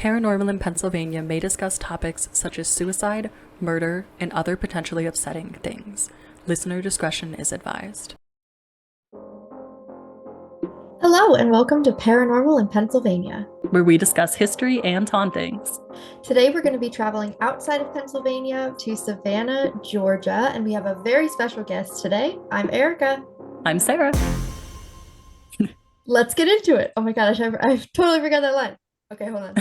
Paranormal in Pennsylvania may discuss topics such as suicide, murder, and other potentially upsetting things. Listener discretion is advised. Hello, and welcome to Paranormal in Pennsylvania, where we discuss history and hauntings. Today, we're going to be traveling outside of Pennsylvania to Savannah, Georgia, and we have a very special guest today. I'm Erica. I'm Sarah. Let's get into it. Oh my gosh, I totally forgot that line. Okay, hold on.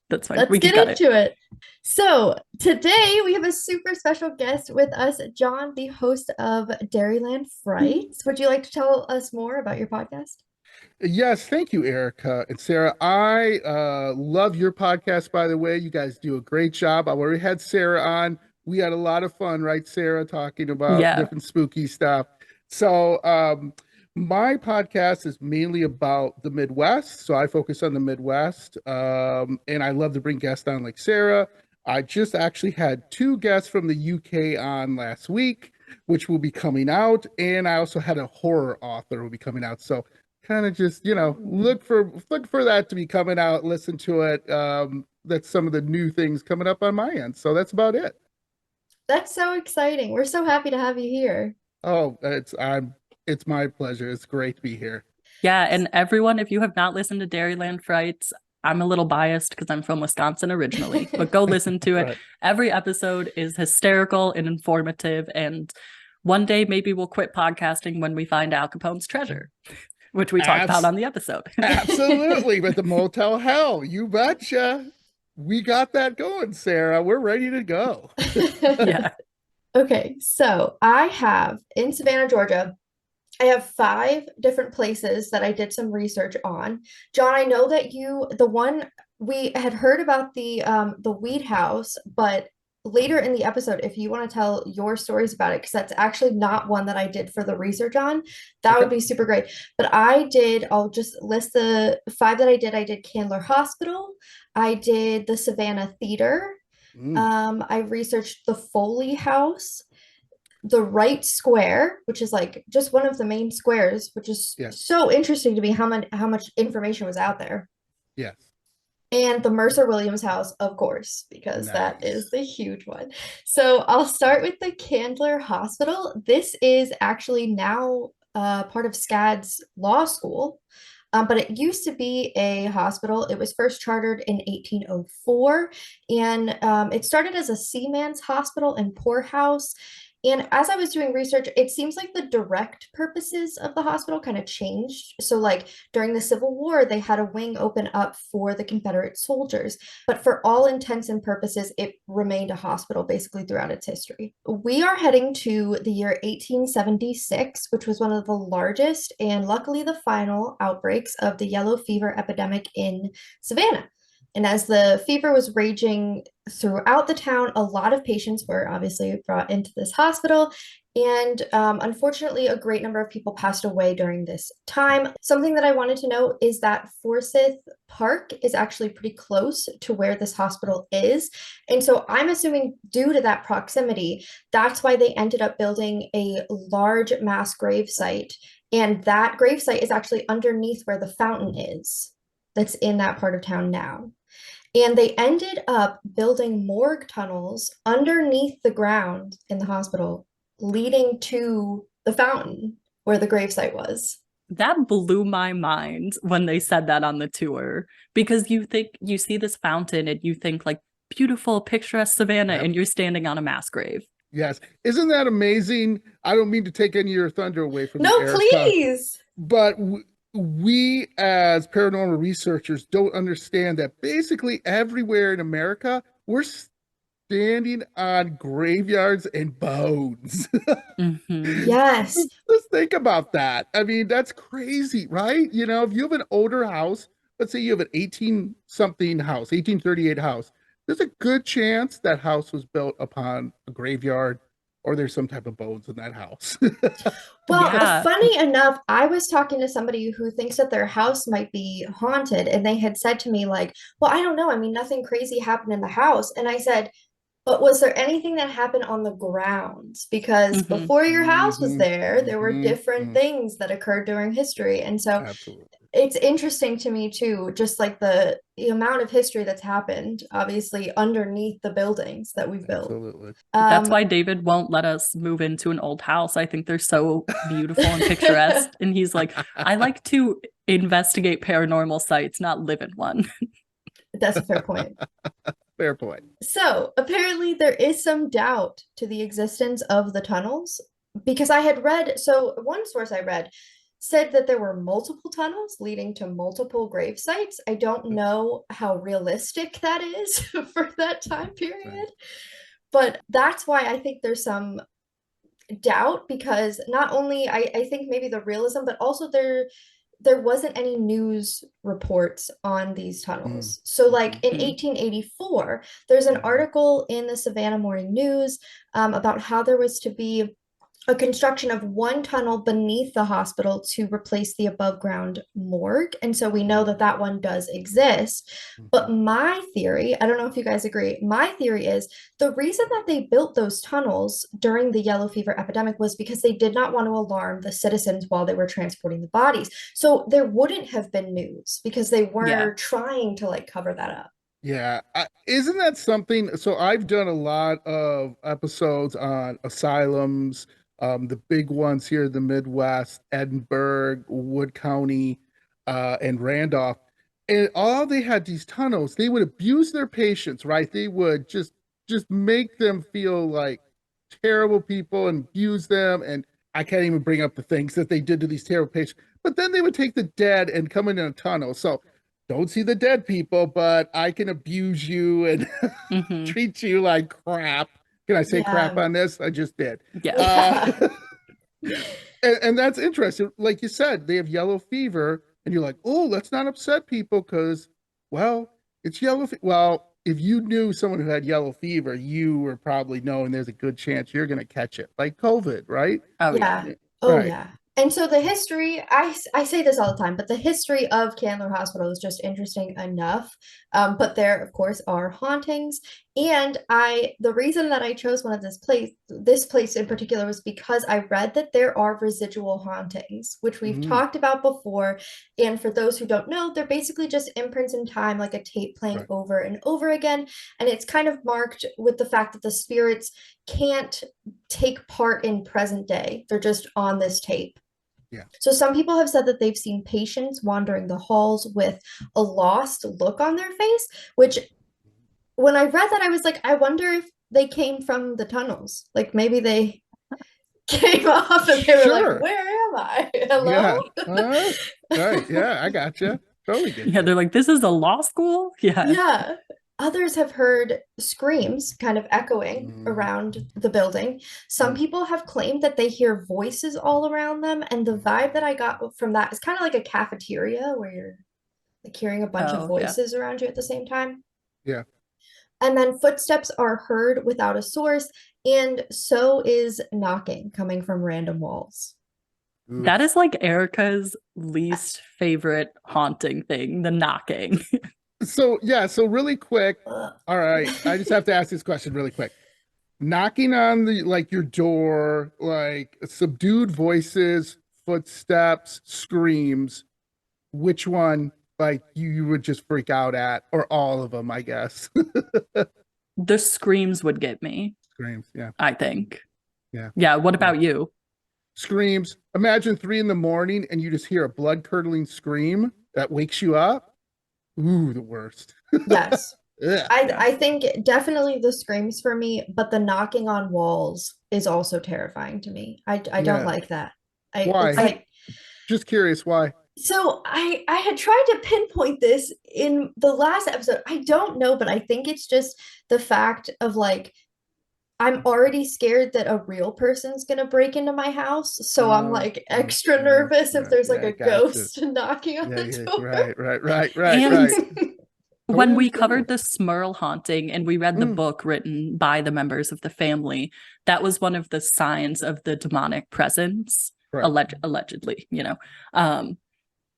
That's fine. Let's get into it. So today we have a super special guest with us, John, the host of Dairyland Frights. Would you like to tell us more about your podcast? Yes, thank you, Erica and Sarah. I love your podcast, by the way. You guys do a great job. I've already had Sarah on. We had a lot of fun, right, Sarah, talking about different spooky stuff. So my podcast is mainly about the Midwest. So I focus on the Midwest. And I love to bring guests on like Sarah. I just actually had 2 guests from the UK on last week, which will be coming out. And I also had a horror author who will be coming out. So kind of just, look for that to be coming out, listen to it. That's some of the new things coming up on my end. So that's about it. That's so exciting. We're so happy to have you here. Oh, it's my pleasure. It's great to be here. Yeah, and everyone, if you have not listened to Dairyland Frights, I'm a little biased because I'm from Wisconsin originally, but go listen to it. Right. Every episode is hysterical and informative, and one day maybe we'll quit podcasting when we find Al Capone's treasure, which we talked about on the episode. Absolutely, but the Motel Hell, you betcha. We got that going, Sarah. We're ready to go. Yeah. Okay, so I have in Savannah, Georgia, I have 5 different places that I did some research on. John, I know that the one we had heard about the Weed House, but later in the episode, if you want to tell your stories about it, because that's actually not one that I did for the research on, that would be super great. But I'll just list the 5 that I did. I did Candler Hospital. I did the Savannah Theater. I researched the Foley House, the Wright Square, which is like just one of the main squares, which is so interesting to me how much information was out there. Yes. And the Mercer-Williams House, of course, because that is the huge one. So I'll start with the Candler Hospital. This is actually now part of SCAD's law school, but it used to be a hospital. It was first chartered in 1804, and it started as a seaman's hospital and poorhouse. And as I was doing research, it seems like the direct purposes of the hospital kind of changed. So like during the Civil War, they had a wing open up for the Confederate soldiers. But for all intents and purposes, it remained a hospital basically throughout its history. We are heading to the year 1876, which was one of the largest and luckily the final outbreaks of the yellow fever epidemic in Savannah. And as the fever was raging throughout the town, a lot of patients were obviously brought into this hospital. And unfortunately, a great number of people passed away during this time. Something that I wanted to know is that Forsyth Park is actually pretty close to where this hospital is. And so I'm assuming due to that proximity, that's why they ended up building a large mass grave site. And that grave site is actually underneath where the fountain is that's in that part of town now. And they ended up building morgue tunnels underneath the ground in the hospital, leading to the fountain where the gravesite was. That blew my mind when they said that on the tour, because you see this fountain and you think like beautiful, picturesque Savannah, and you're standing on a mass grave. Yes. Isn't that amazing? I don't mean to take any of your thunder away from No, please. But we as paranormal researchers don't understand that basically everywhere in America, we're standing on graveyards and bones. Yes. Let's think about that. I mean, that's crazy, right? If you have an older house, let's say you have an 1838 house, there's a good chance that house was built upon a graveyard, or there's some type of bones in that house. Well, funny enough, I was talking to somebody who thinks that their house might be haunted, and they had said to me like, well, I don't know. I mean, nothing crazy happened in the house. And I said, but was there anything that happened on the grounds? Because before your house was there were different things that occurred during history. And so it's interesting to me too, just like the amount of history that's happened, obviously, underneath the buildings that we've built. Absolutely. That's why David won't let us move into an old house. I think they're so beautiful and picturesque. And he's like, I like to investigate paranormal sites, not live in one. That's a fair point. Fair point. So apparently there is some doubt to the existence of the tunnels because I had read, so one source I read said that there were multiple tunnels leading to multiple grave sites. I don't know how realistic that is for that time period, but that's why I think there's some doubt because not only I think maybe the realism, but also there wasn't any news reports on these tunnels. So like in 1884, there's an article in the Savannah Morning News about how there was to be a construction of one tunnel beneath the hospital to replace the above ground morgue. And so we know that that one does exist. But my theory, I don't know if you guys agree, my theory is the reason that they built those tunnels during the yellow fever epidemic was because they did not want to alarm the citizens while they were transporting the bodies. So there wouldn't have been news because they were trying to like cover that up. Yeah. Isn't that something? So I've done a lot of episodes on asylums, the big ones here in the Midwest, Edinburgh, Wood County, and Randolph. And all they had these tunnels, they would abuse their patients, right? They would just make them feel like terrible people and abuse them. And I can't even bring up the things that they did to these terrible patients. But then they would take the dead and come in a tunnel. So don't see the dead people, but I can abuse you and treat you like crap. Can I say crap on this? I just did. Yeah. And that's interesting. Like you said, they have yellow fever, and you're like, oh, let's not upset people because, well, it's yellow. Well, if you knew someone who had yellow fever, you were probably knowing there's a good chance you're going to catch it, like COVID, right? Oh, yeah. yeah. Oh, right. Yeah. And so the history, I say this all the time, but the history of Candler Hospital is just interesting enough. But there, of course, are hauntings. And the reason that I chose one of this place in particular was because I read that there are residual hauntings, which we've talked about before. And for those who don't know, they're basically just imprints in time, like a tape playing over and over again. And it's kind of marked with the fact that the spirits can't take part in present day. They're just on this tape. Yeah. So some people have said that they've seen patients wandering the halls with a lost look on their face, which when I read that, I was like, I wonder if they came from the tunnels. Like maybe they came off and they were like, where am I? Hello? Yeah. Right. Yeah, I gotcha. Totally get Yeah, they're like, this is a law school? Yeah. Yeah. Others have heard screams kind of echoing around the building. Some people have claimed that they hear voices all around them. And the vibe that I got from that is kind of like a cafeteria where you're like hearing a bunch of voices around you at the same time. Yeah. And then footsteps are heard without a source. And so is knocking coming from random walls. That is like Erica's least favorite haunting thing, the knocking. So really quick. All right. I just have to ask this question really quick. Knocking on your door, like subdued voices, footsteps, screams, which one like you would just freak out at, or all of them, I guess? The screams would get me. Screams, yeah. I think. Yeah. Yeah. What about you? Screams. Imagine 3 a.m. and you just hear a blood-curdling scream that wakes you up. Ooh, the worst. Yes. I think definitely the screams for me, but the knocking on walls is also terrifying to me. I don't like that. Why? Just curious why. So I had tried to pinpoint this in the last episode. I don't know, but I think it's just the fact of like I'm already scared that a real person's gonna break into my house, so I'm like extra nervous if there's like a ghost knocking on the door. Right. When we covered the Smurl haunting and we read the book written by the members of the family, that was one of the signs of the demonic presence, allegedly, you know.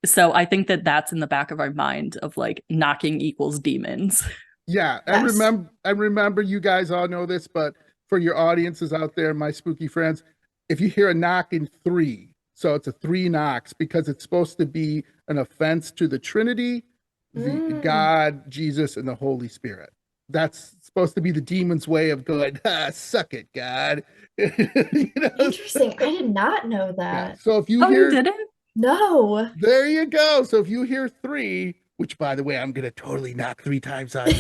So I think that that's in the back of our mind of like knocking equals demons. Yeah, yes. I remember you guys all know this, but for your audiences out there, my spooky friends, if you hear a knock in 3, So it's a 3 knocks because it's supposed to be an offense to the Trinity, the God, Jesus, and the Holy Spirit. That's supposed to be the demon's way of going, suck it, God. Interesting. I did not know that. Yeah. So if you you didn't? No. There you go. So if you hear 3, which by the way, I'm gonna totally knock 3 times on you.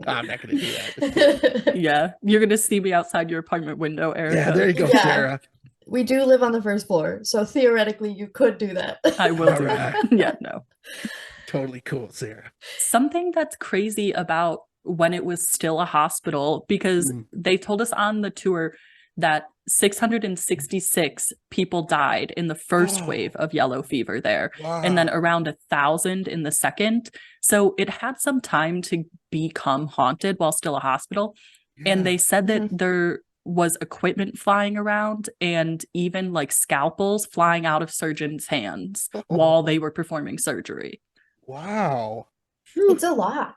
I'm not gonna do that. Yeah, you're gonna see me outside your apartment window, Erica. Yeah, there you go, Sarah. We do live on the first floor, so theoretically you could do that. I will do that. Yeah, no. Totally cool, Sarah. Something that's crazy about when it was still a hospital, because they told us on the tour that 666 people died in the first wave of yellow fever there, and then around 1,000 in the second. So it had some time to become haunted while still a hospital. Yeah. And they said that there was equipment flying around and even like scalpels flying out of surgeons' hands while they were performing surgery. Wow. It's a lot.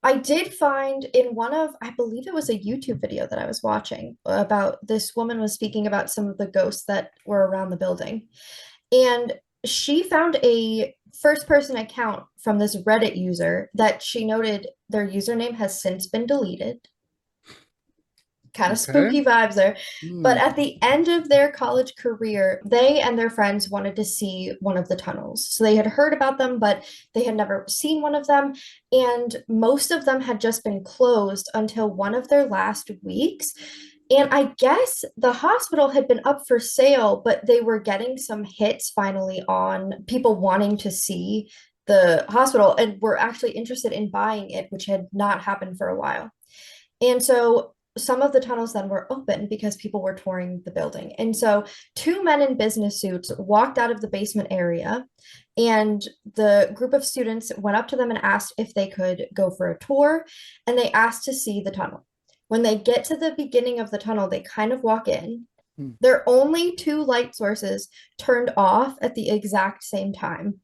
I did find in one of, I believe it was a YouTube video that I was watching about this woman was speaking about some of the ghosts that were around the building. And she found a first-person account from this Reddit user that she noted their username has since been deleted. Kind of spooky vibes there. But at the end of their college career, they and their friends wanted to see one of the tunnels. So they had heard about them, but they had never seen one of them. And most of them had just been closed until one of their last weeks. And I guess the hospital had been up for sale, but they were getting some hits finally on people wanting to see the hospital and were actually interested in buying it, which had not happened for a while. And so some of the tunnels then were open because people were touring the building. And so 2 men in business suits walked out of the basement area, and the group of students went up to them and asked if they could go for a tour, and they asked to see the tunnel. When they get to the beginning of the tunnel, they kind of walk in. There are only 2 light sources turned off at the exact same time.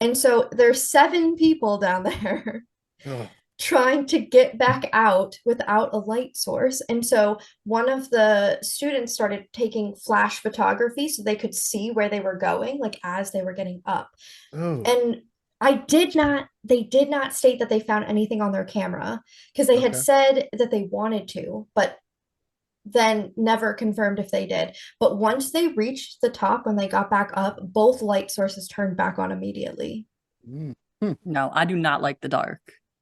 And so there's 7 people down there. Trying to get back out without a light source. And so one of the students started taking flash photography so they could see where they were going, like as they were getting up. And they did not state that they found anything on their camera because they had said that they wanted to, but then never confirmed if they did. But once they reached the top, when they got back up, both light sources turned back on immediately. No, I do not like the dark.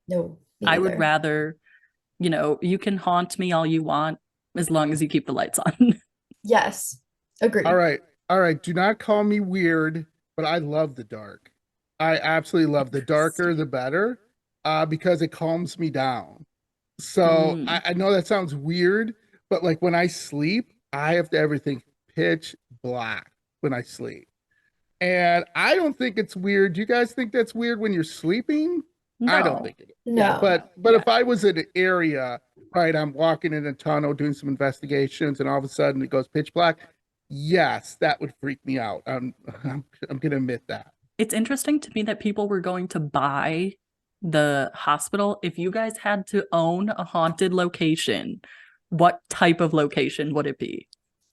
No. I would rather, you can haunt me all you want as long as you keep the lights on. Yes. Agreed. All right. Do not call me weird, but I love the dark. I absolutely love the darker, the better, because it calms me down. So I know that sounds weird, but like when I sleep, I have to everything pitch black when I sleep. And I don't think it's weird. Do you guys think that's weird when you're sleeping? No. I don't think it is. No. Yeah, but if I was in an area, right, I'm walking in a tunnel doing some investigations and all of a sudden it goes pitch black, yes, that would freak me out. I'm gonna admit that. It's interesting to me that people were going to buy the hospital. If you guys had to own a haunted location, what type of location would it be?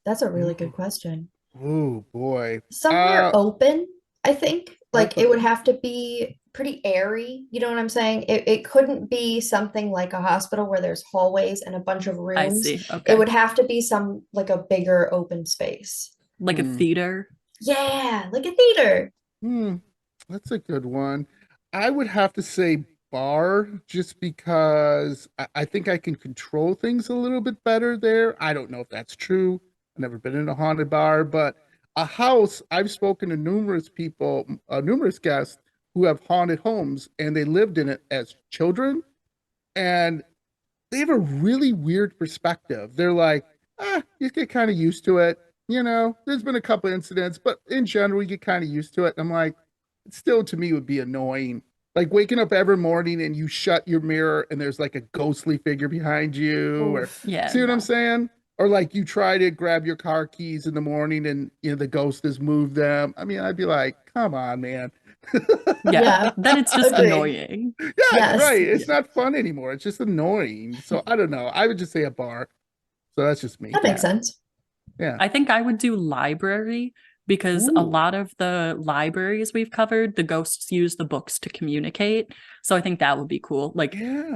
That's a really good question. Oh boy. Somewhere open, I think. Like it would have to be pretty airy, you know what I'm saying? It couldn't be something like a hospital where there's hallways and a bunch of rooms. I see. Okay. It would have to be some like a bigger open space. Like a theater? Yeah, like a theater. That's a good one. I would have to say bar just because I think I can control things a little bit better there. I don't know if that's true. I've never been in a haunted bar, but a house, I've spoken to numerous people, numerous guests who have haunted homes and they lived in it as children, and they have a really weird perspective. They're like, you get kind of used to it. There's been a couple incidents, but in general, you get kind of used to it. And I'm like, it still to me would be annoying. Like waking up every morning and you shut your mirror and there's like a ghostly figure behind you. See what I'm saying? Or like you try to grab your car keys in the morning and the ghost has moved them. I mean, I'd be like, come on, man. Yeah. Then it's just annoying. Yeah, yes. Right. It's not fun anymore. It's just annoying. So I don't know. I would just say a bar. So that's just me. That makes sense. Yeah. I think I would do library because a lot of the libraries we've covered, the ghosts use the books to communicate. So I think that would be cool. Like,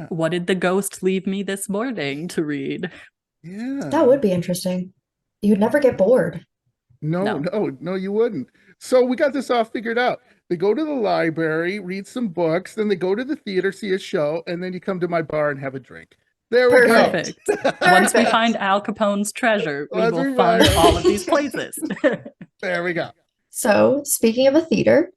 what did the ghost leave me this morning to read? Yeah. That would be interesting. You'd never get bored. No, you wouldn't. So we got this all figured out. They go to the library, read some books, then they go to the theater, see a show, and then you come to my bar and have a drink. There we go. Perfect. Once we find Al Capone's treasure, we will fund all of these places. There we go. So, speaking of a theater,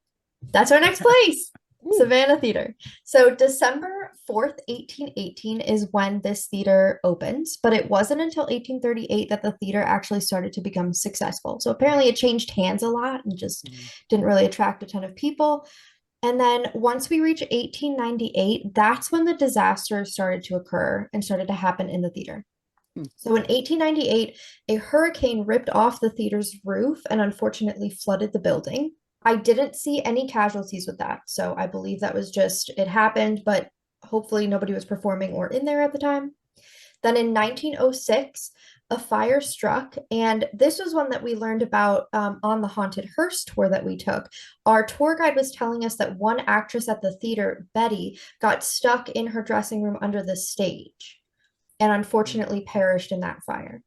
that's our next place. Savannah Theater. So December 4th, 1818 is when this theater opens, but it wasn't until 1838 that the theater actually started to become successful. So apparently it changed hands a lot and just didn't really attract a ton of people. And then once we reach 1898, that's when the disaster started to occur and started to happen in the theater. So in 1898, a hurricane ripped off the theater's roof and unfortunately flooded the building. I didn't see any casualties with that. So I believe that was just, it happened, but hopefully nobody was performing or in there at the time. Then in 1906, a fire struck, and this was one that we learned about on the Haunted Hearse tour that we took. Our tour guide was telling us that one actress at the theater, Betty, got stuck in her dressing room under the stage and unfortunately perished in that fire.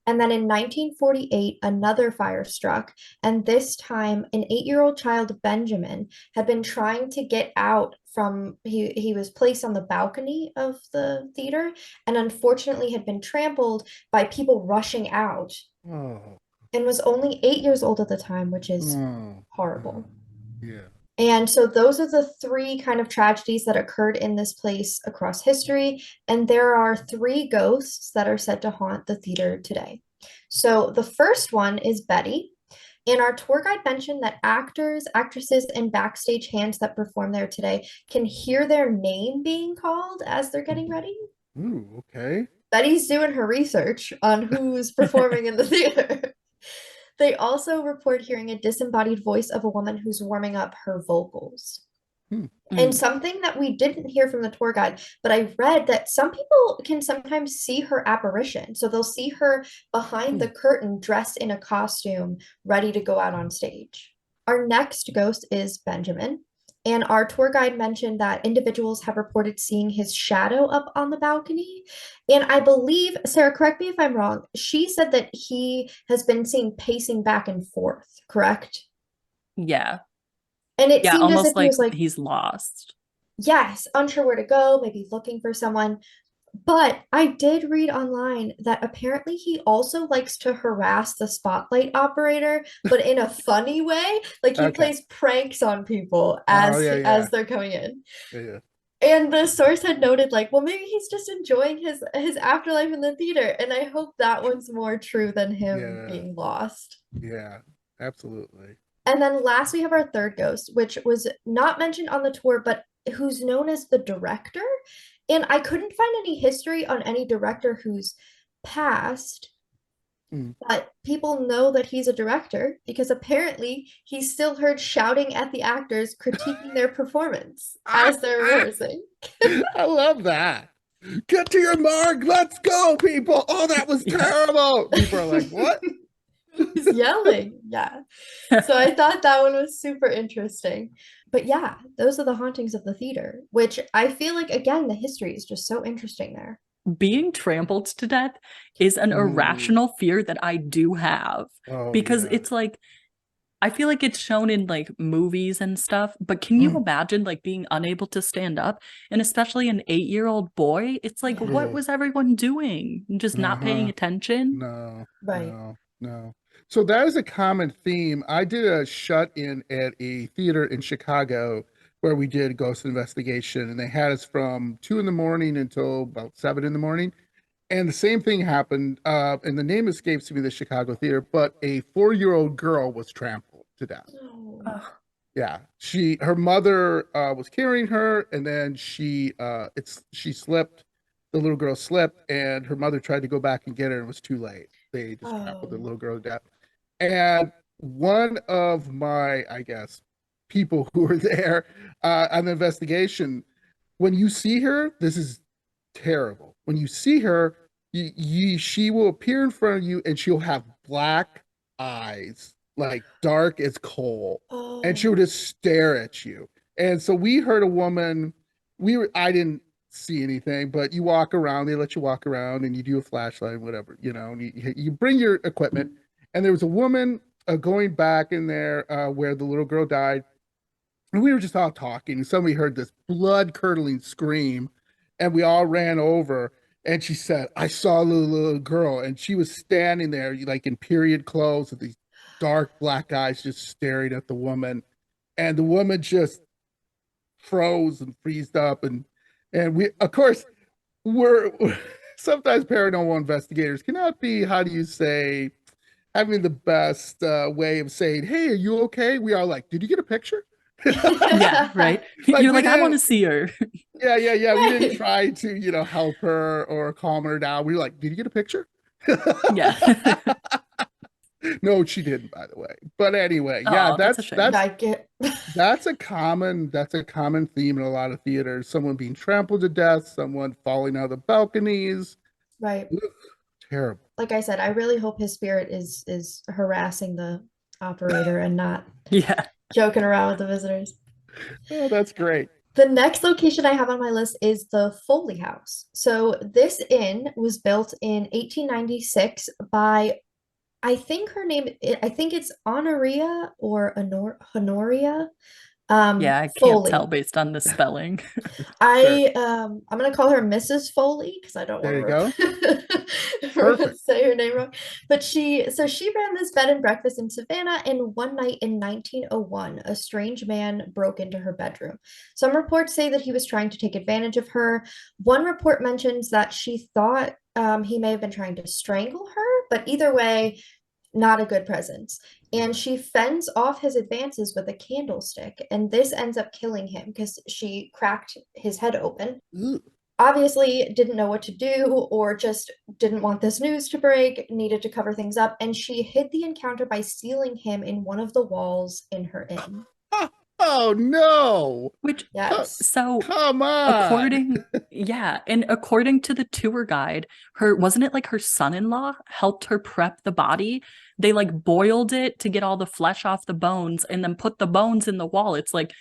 And then in 1948, another fire struck, and this time an 8-year-old child, Benjamin, had been trying to get out from, he was placed on the balcony of the theater and unfortunately had been trampled by people rushing out and was only 8 years old at the time, which is horrible. Yeah. And so those are the three kind of tragedies that occurred in this place across history. And there are 3 ghosts that are said to haunt the theater today. So the first one is Betty. And our tour guide mentioned that actors, actresses, and backstage hands that perform there today can hear their name being called as they're getting ready. Ooh, okay. Betty's doing her research on who's performing in the theater. They also report hearing a disembodied voice of a woman who's warming up her vocals. And something that we didn't hear from the tour guide, but I read that some people can sometimes see her apparition. So they'll see her behind the curtain dressed in a costume, ready to go out on stage. Our next ghost is Benjamin. And our tour guide mentioned that individuals have reported seeing his shadow up on the balcony. And I believe, Sarah, correct me if I'm wrong, she said that he has been seen pacing back and forth, correct? Yeah. And it seemed almost as if he was like, he's lost. Yes, unsure where to go, maybe looking for someone. But I did read online that apparently he also likes to harass the spotlight operator, but in a funny way. Like he plays pranks on people as they're coming in. Yeah. And the source had noted, like, well, maybe he's just enjoying his afterlife in the theater. And I hope that one's more true than him being lost. Yeah, absolutely. And then last, we have our third ghost, which was not mentioned on the tour, but who's known as the director. And I couldn't find any history on any director who's passed, but people know that he's a director because apparently he's still heard shouting at the actors, critiquing their performance as they're rehearsing. I love that. Get to your mark. Let's go, people. Oh, that was terrible. People are like, what? He's yelling. Yeah. So I thought that one was super interesting. But yeah, those are the hauntings of the theater, which I feel like, again, the history is just so interesting there. Being trampled to death is an irrational fear that I do have because it's like, I feel like it's shown in like movies and stuff, but can you imagine like being unable to stand up? And especially an 8-year-old boy, it's like, what was everyone doing? Just not paying attention? No. Right. No. So that is a common theme. I did a shut-in at a theater in Chicago where we did ghost investigation, and they had us from 2 in the morning until about 7 in the morning. And the same thing happened, and the name escapes me, the Chicago theater, but a 4-year-old girl was trampled to death. Yeah, her mother was carrying her, and then she slipped. The little girl slipped, and her mother tried to go back and get her, and it was too late. They just trampled the little girl to death. And one of my, I guess, people who were there on the investigation, when you see her, this is terrible. When you see her, she will appear in front of you and she'll have black eyes, like dark as coal, and she'll Oh. just stare at you. And so we heard a woman, I didn't see anything, but you walk around, they let you walk around and you do a flashlight, whatever, and you bring your equipment. And there was a woman going back in there where the little girl died. And we were just all talking, and somebody heard this blood-curdling scream, and we all ran over. And she said, "I saw a little girl," and she was standing there, like in period clothes, with these dark black eyes, just staring at the woman. And the woman just froze and freezed up, and we, of course, we're sometimes paranormal investigators cannot be, how do you say, having the best way of saying, "Hey, are you okay?" We are like, "Did you get a picture?" Yeah, right. Like, You're like, I want to see her. Yeah. We didn't try to, help her or calm her down. We were like, "Did you get a picture?" Yeah. No, she didn't, by the way. But anyway, yeah, Oh, that's a shame. that's a common theme in a lot of theaters. Someone being trampled to death, someone falling out of the balconies. Right. Ugh, terrible. Like I said, I really hope his spirit is harassing the operator and not Yeah. joking around with the visitors. Oh, that's great. The next location I have on my list is the Foley House. So this inn was built in 1896 by, I think it's Honoria or Honoria Yeah, I can't Foley. tell based on the spelling. I'm gonna call her Mrs. Foley because I don't There you want go. to say her name wrong. But she ran this bed and breakfast in Savannah, and one night in 1901, a strange man broke into her bedroom. Some reports say that he was trying to take advantage of her. One report mentions that she thought he may have been trying to strangle her, but either way, not a good presence. And she fends off his advances with a candlestick, and this ends up killing him because she cracked his head open. Ooh. Obviously, didn't know what to do or just didn't want this news to break, needed to cover things up, and she hid the encounter by sealing him in one of the walls in her inn. Oh no. Which, Yes. so Come on. according to the tour guide, wasn't it like her son-in-law helped her prep the body? They like boiled it to get all the flesh off the bones and then put the bones in the wall. It's like,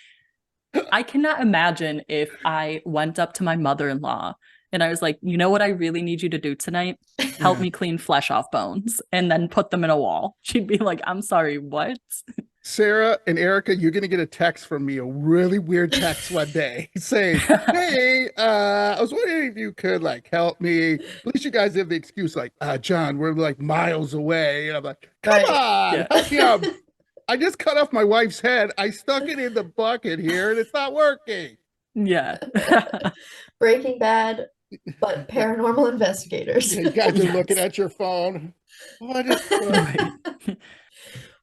I cannot imagine if I went up to my mother-in-law and I was like, "You know what I really need you to do tonight? Help me clean flesh off bones," and then put them in a wall. She'd be like, "I'm sorry, what?" Sarah and Erica, you're gonna get a text from me, a really weird text one day saying, "Hey, I was wondering if you could like help me." At least you guys have the excuse like, "John, we're like miles away." And I'm like, "Come on, Yeah. help me out. I just cut off my wife's head. I stuck it in the bucket here and it's not working." Yeah. Breaking Bad, but paranormal investigators. You guys are looking at your phone. What is Right.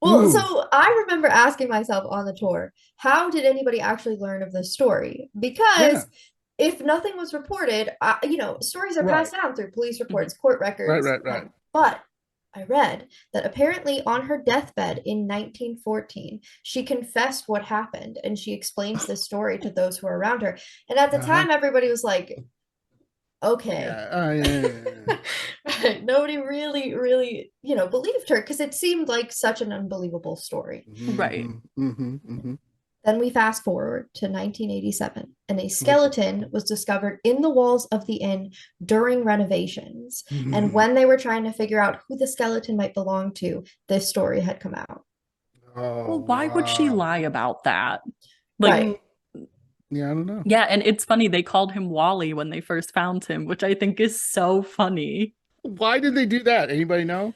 Well, so I remember asking myself on the tour, how did anybody actually learn of this story? Because if nothing was reported, stories are passed down through police reports, court records. Right. But I read that apparently on her deathbed in 1914, she confessed what happened and she explains this story to those who are around her. And at the time, everybody was like, okay. Right. Nobody really, believed her because it seemed like such an unbelievable story. Right. Then we fast forward to 1987, and a skeleton was discovered in the walls of the inn during renovations. And when they were trying to figure out who the skeleton might belong to, this story had come out. Well, why would she lie about that? Right. Yeah, I don't know. Yeah, and it's funny, they called him Wally when they first found him, which I think is so funny. Why did they do that? Anybody know?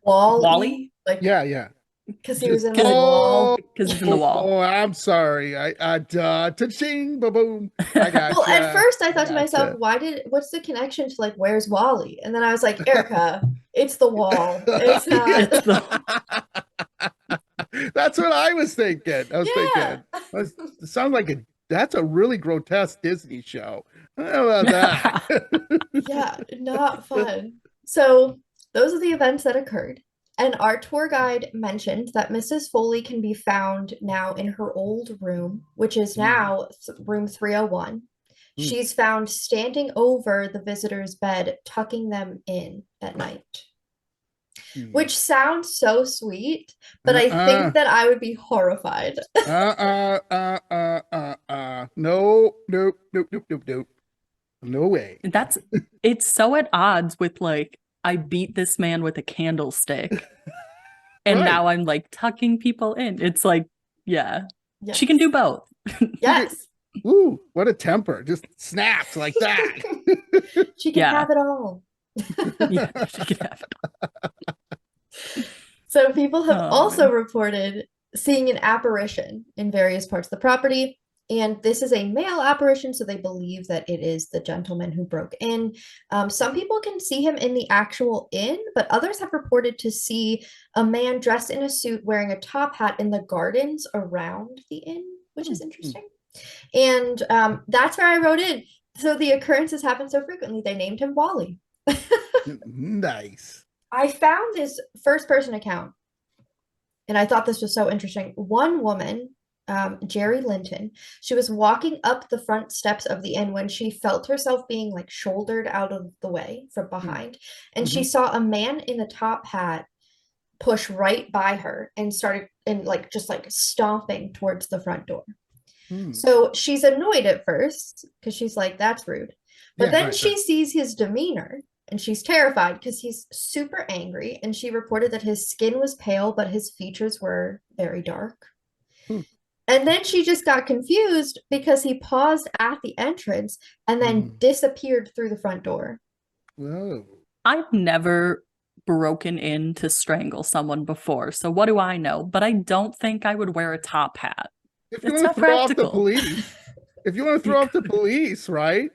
Wally? Like, yeah. Because he was in the wall. Because he's in the wall. Oh, I'm sorry. I ta-ching, ba-boom. I got Well, at first I thought to myself, what's the connection to like, where's Wally? And then I was like, Erica, it's the wall. It's not. It's the... That's what I was thinking. It sounds like that's a really grotesque Disney show. I don't know about that. Yeah, not fun. So those are the events that occurred. And our tour guide mentioned that Mrs. Foley can be found now in her old room, which is now room 301. She's found standing over the visitor's bed, tucking them in at night. Which sounds so sweet, but I think that I would be horrified. No, nope, nope, nope, nope, nope. No way. It's so at odds with like, I beat this man with a candlestick and now I'm like tucking people in. It's like, she can do both. Yes. Ooh, what a temper. Just snaps like that. She can have it all. She can have it all. So people have also reported seeing an apparition in various parts of the property. And this is a male apparition, so they believe that it is the gentleman who broke in. Some people can see him in the actual inn, but others have reported to see a man dressed in a suit wearing a top hat in the gardens around the inn, which is interesting. And that's where I wrote in. So the occurrences happen so frequently, they named him Wally. Nice. I found this first-person account, and I thought this was so interesting. One woman, Jerry Linton, she was walking up the front steps of the inn when she felt herself being like shouldered out of the way from behind, and she saw a man in the top hat push right by her and started just stomping towards the front door. So she's annoyed at first because she's like, that's rude. But then she sees his demeanor and she's terrified because he's super angry. And she reported that his skin was pale, but his features were very dark. And then she just got confused because he paused at the entrance and then disappeared through the front door. Whoa. I've never broken in to strangle someone before. So what do I know? But I don't think I would wear a top hat. If you want to throw off the police, right?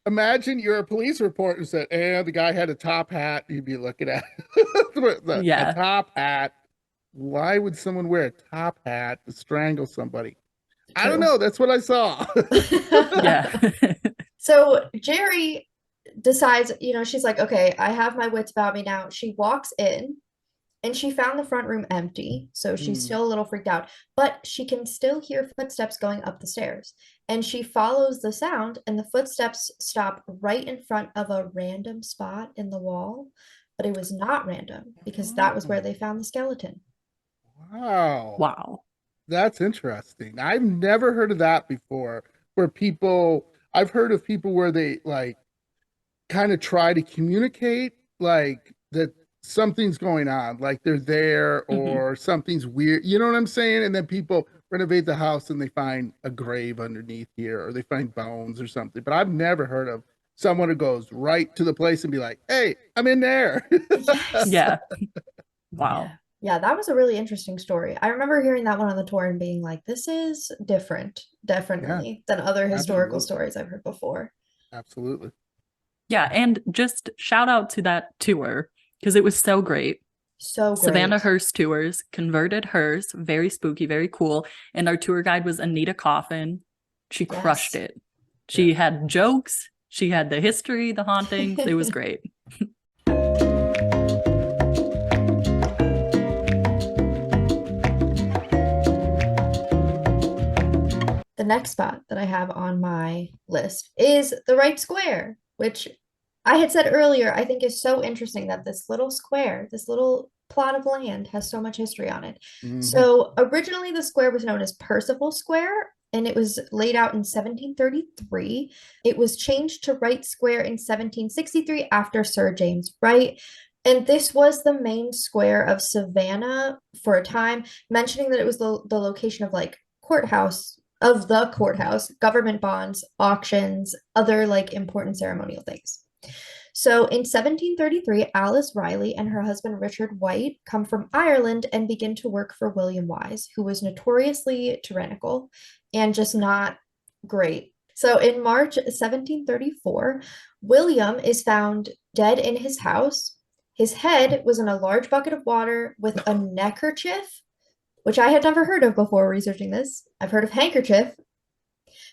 Imagine you're a police report and said, the guy had a top hat. You'd be looking at a top hat. Why would someone wear a top hat to strangle somebody? True. I don't know. That's what I saw. So Jerry decides, she's like, okay, I have my wits about me now. She walks in. And she found the front room empty, so she's still a little freaked out, but she can still hear footsteps going up the stairs. And she follows the sound, and the footsteps stop right in front of a random spot in the wall. But it was not random, because that was where they found the skeleton. Wow. That's interesting. I've never heard of that before, I've heard of people where they, like, kind of try to communicate, like, that something's going on, like they're there or something's weird, you know what I'm saying? And then people renovate the house and they find a grave underneath here or they find bones or something. But I've never heard of someone who goes right to the place and be like, hey, I'm in there. Yeah. Wow. Yeah, that was a really interesting story. I remember hearing that one on the tour and being like, this is different, definitely, than other historical stories I've heard before. Absolutely. Yeah, and just shout out to that tour because it was so great. So great. Savannah Hearst Tours converted hers. Very spooky, very cool. And our tour guide was Anita Coffin. She crushed it. She had jokes. She had the history, the hauntings. It was great. The next spot that I have on my list is the Wright Square, which I had said earlier, I think is so interesting that this little square, this little plot of land has so much history on it. So originally the square was known as Percival Square, and it was laid out in 1733. It was changed to Wright Square in 1763 after Sir James Wright. And this was the main square of Savannah for a time, mentioning that it was the location of like the courthouse, government bonds, auctions, other like important ceremonial things. So in 1733, Alice Riley and her husband Richard White come from Ireland and begin to work for William Wise, who was notoriously tyrannical and just not great. So in March 1734, William is found dead in his house. His head was in a large bucket of water with a neckerchief, which I had never heard of before researching this. I've heard of handkerchief,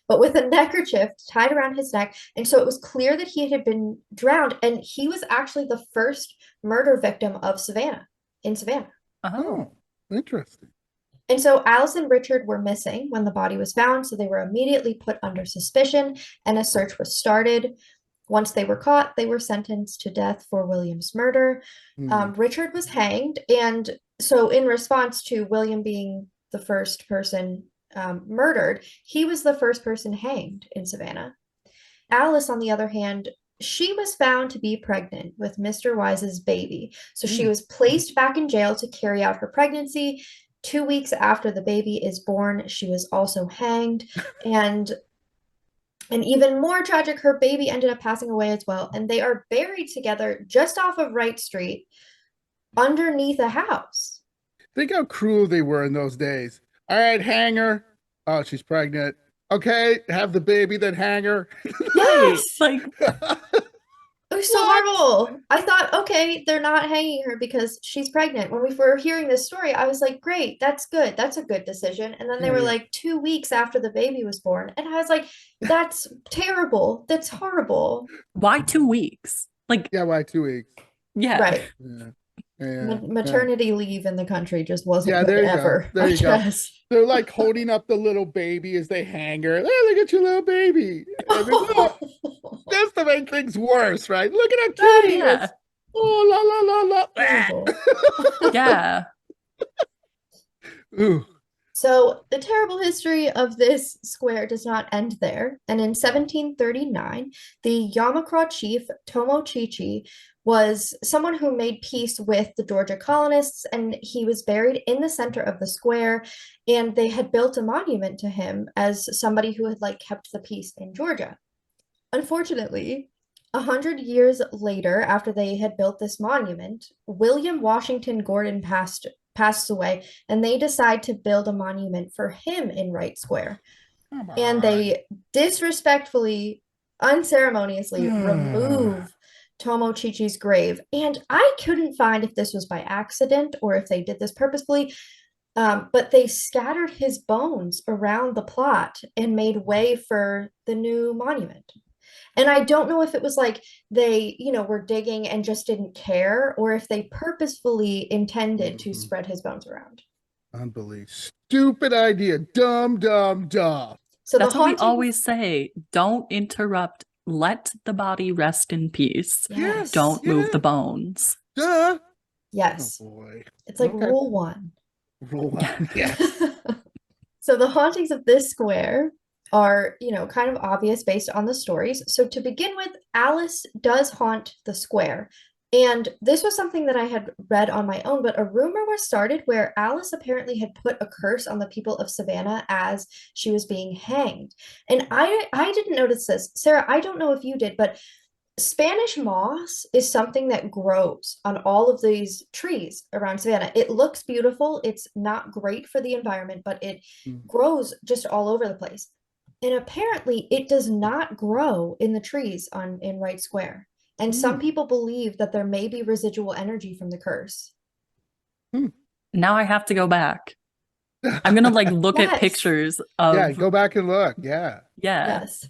but with a neckerchief tied around his neck. And so it was clear that he had been drowned. And he was actually the first murder victim of Savannah, in Savannah. Oh, interesting. And so Alice and Richard were missing when the body was found, so they were immediately put under suspicion and a search was started. Once they were caught, they were sentenced to death for William's murder. Richard was hanged, and so in response to William being the first person murdered, he was the first person hanged in Savannah. Alice, on the other hand, she was found to be pregnant with Mr. Wise's baby. So she was placed back in jail to carry out her pregnancy. 2 weeks after the baby is born, she was also hanged. And even more tragic, her baby ended up passing away as well. And they are buried together just off of Wright Street underneath a house. Think how cruel they were in those days. All right, hang her. Oh, she's pregnant. Okay, have the baby, then hang her. Yes, like it was so horrible. I thought, okay, they're not hanging her because she's pregnant. When we were hearing this story, I was like, great, that's good. That's a good decision. And then they were like 2 weeks after the baby was born. And I was like, that's terrible. That's horrible. Why 2 weeks? Like, yeah, why 2 weeks? Yeah. Right. Maternity leave in the country just wasn't good ever. There you go. They're like holding up the little baby as they hang her. Hey, look at your little baby. Just to make things worse, right? Look at how cute he is. Oh, la. Yeah. Ooh. So the terrible history of this square does not end there. And in 1739, the Yamacraw chief Tomochichi was someone who made peace with the Georgia colonists, and he was buried in the center of the square, and they had built a monument to him as somebody who had like kept the peace in Georgia. Unfortunately, 100 years later, after they had built this monument, William Washington Gordon passed away, and they decide to build a monument for him in Wright Square. And they disrespectfully, unceremoniously remove Tomochichi's grave. And I couldn't find if this was by accident or if they did this purposefully, but they scattered his bones around the plot and made way for the new monument. And I don't know if it was like they, were digging and just didn't care, or if they purposefully intended to spread his bones around. Unbelievable. Stupid idea. Dumb. So that's what we always say. Don't interrupt. Let the body rest in peace. Yes. Don't move the bones. Duh. Yes. Oh, boy. It's like rule 1. Rule 1. Yes. So the hauntings of this square are, kind of obvious based on the stories. So to begin with, Alice does haunt the square. And this was something that I had read on my own, but a rumor was started where Alice apparently had put a curse on the people of Savannah as she was being hanged. And I didn't notice this. Sarah, I don't know if you did, but Spanish moss is something that grows on all of these trees around Savannah. It looks beautiful. It's not great for the environment, but it grows just all over the place. And apparently it does not grow in the trees in Wright Square. And some people believe that there may be residual energy from the curse. Now I have to go back. I'm going to look at pictures of... Yeah, go back and look. Yeah. Yes.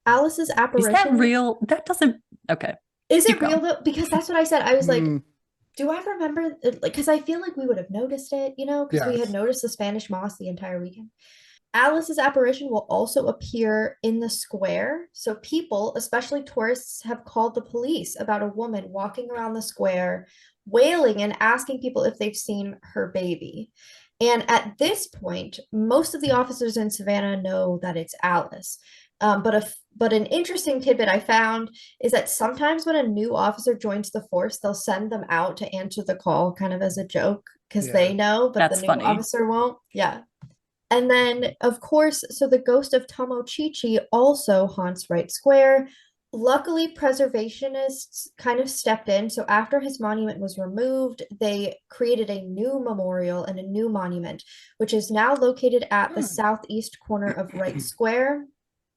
Alice's apparition... Is that real? That doesn't... Okay. Is it real though? Because that's what I said. I was like, do I remember? Because I feel like we would have noticed it, because we had noticed the Spanish moss the entire weekend. Alice's apparition will also appear in the square. So people, especially tourists, have called the police about a woman walking around the square, wailing and asking people if they've seen her baby. And at this point, most of the officers in Savannah know that it's Alice. But an interesting tidbit I found is that sometimes when a new officer joins the force, they'll send them out to answer the call kind of as a joke because they know, but the new officer won't. Yeah. And then, of course, so the ghost of Tomochichi also haunts Wright Square. Luckily, preservationists kind of stepped in. So after his monument was removed, they created a new memorial and a new monument, which is now located at the southeast corner of Wright Square.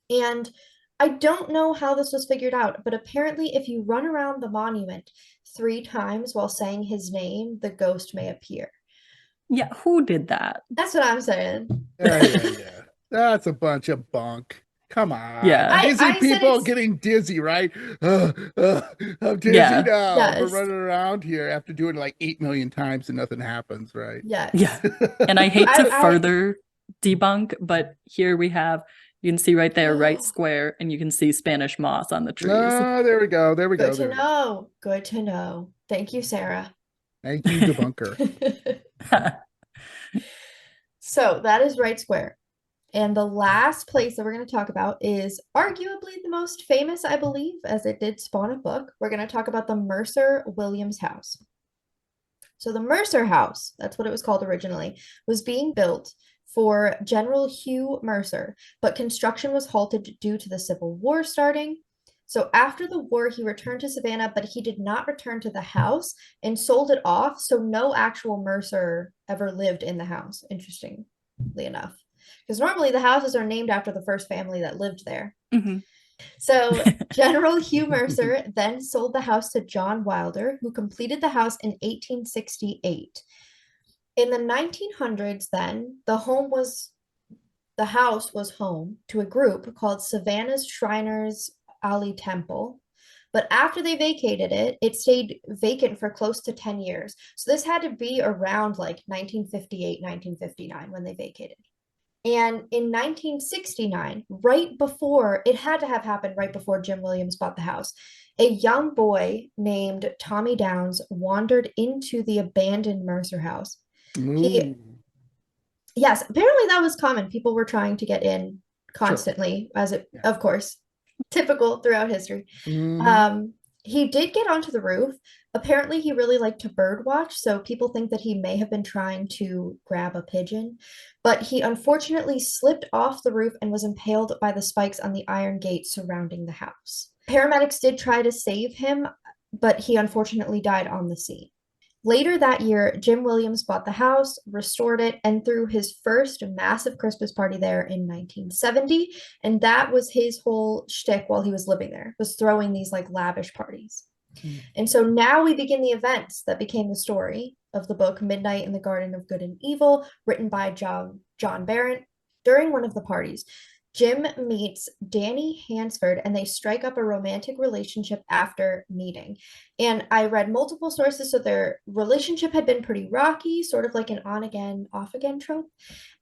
And I don't know how this was figured out, but apparently if you run around the monument 3 times while saying his name, the ghost may appear. Yeah, who did that? That's what I'm saying. Yeah. That's a bunch of bunk. Come on. Yeah. Dizzy people getting dizzy, right? I'm dizzy now for running around here after doing it like 8 million times and nothing happens, right? Yes. Yeah. And I hate to further debunk, but here we have, you can see right there, right square, and you can see Spanish moss on the trees. Oh, there we go. There we go. Good to know. Good to know. Thank you, Sarah. Thank you, debunker. So that is right square. And the last place that we're going to talk about is arguably the most famous, I believe, as it did spawn a book. We're going to talk about the Mercer-Williams House. So the Mercer House, that's what it was called originally, was being built for General Hugh Mercer, but construction was halted due to the Civil War starting. So after the war, he returned to Savannah, but he did not return to the house and sold it off. So no actual Mercer ever lived in the house, interestingly enough. Because normally the houses are named after the first family that lived there. Mm-hmm. So General Hugh Mercer then sold the house to John Wilder, who completed the house in 1868. In the 1900s, then, the house was home to a group called Savannah's Shriners Alley Temple. But after they vacated it, it stayed vacant for close to 10 years. So this had to be around like 1958, 1959 when they vacated. And in 1969, it had to have happened right before Jim Williams bought the house, a young boy named Tommy Downs wandered into the abandoned Mercer house. Yes, apparently that was common. People were trying to get in constantly, of course, typical throughout history. He did get onto the roof. Apparently, he really liked to bird watch, so people think that he may have been trying to grab a pigeon, but he unfortunately slipped off the roof and was impaled by the spikes on the iron gate surrounding the house. Paramedics did try to save him, but he unfortunately died on the scene. Later that year, Jim Williams bought the house, restored it, and threw his first massive Christmas party there in 1970. And that was his whole shtick while he was living there, was throwing these like lavish parties. And so now we begin the events that became the story of the book Midnight in the Garden of Good and Evil, written by John Barrett. During one of the parties, Jim meets Danny Hansford and they strike up a romantic relationship after meeting. And I read multiple sources, so their relationship had been pretty rocky, sort of like an on-again, off-again trope.